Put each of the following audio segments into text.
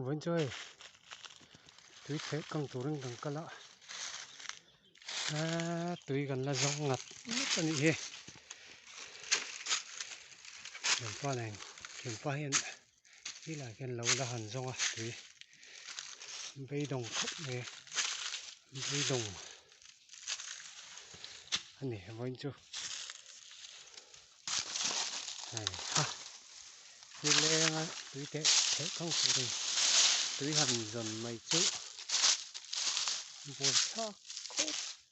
vẫn chơi túi thế căng tủ rừng căng cala túi gần là rong ngặt cái gì hết điểm qua này điểm qua hiện đi là cái lâu là hẳn rong túi bây đồng khóc về bây đồng anh này vẫn chưa này ha đi lên túi thế thế căng tủ rừng túi hẳn dần mày chứ buồn sao khóc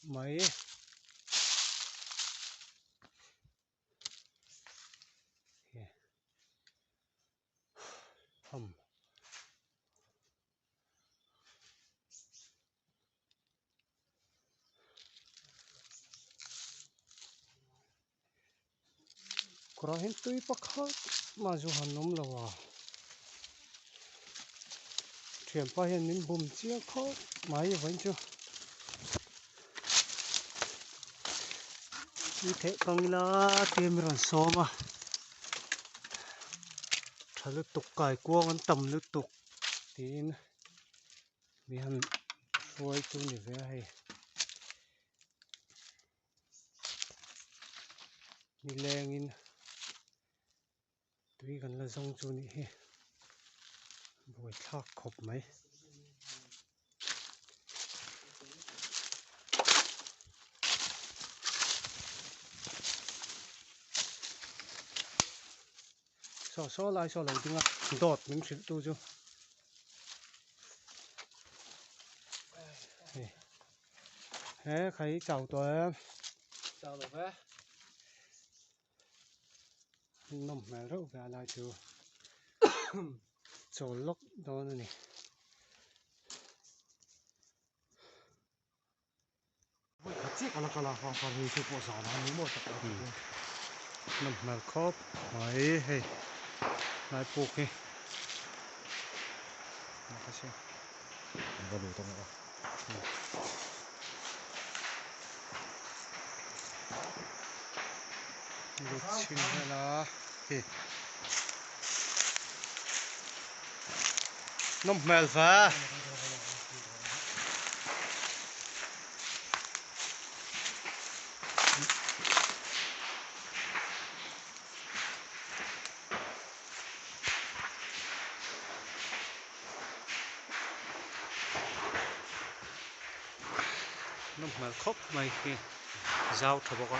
mấy hầm có hiện túi bắc khác mà dù hẳn nôm là vào chuyện pa hiện nên bùm chia khóc mấy vẫn chưa như thế căng là tìm rồi số mà thật là tục cài cua con tầm nước tục tin vì hẳn phôi tôi để về hay đi lên in tuy gần là rong chu nị he buổi thác khop mấy so lại so lại tiếng à đọt những chuyện tôi chứ thế thấy chào tôi chào được thế nằm mẹ râu gà lại chưa chỗ lốc đó này chiếc là hoàn toàn thì bộ giỏ nó một tập nằm mẹ khóc mấy hay lại buộc đi cái xem và đủ tông nữa lục xin là thì nằm mẹ phá nó mà khóc mày kia dao thở bọc nó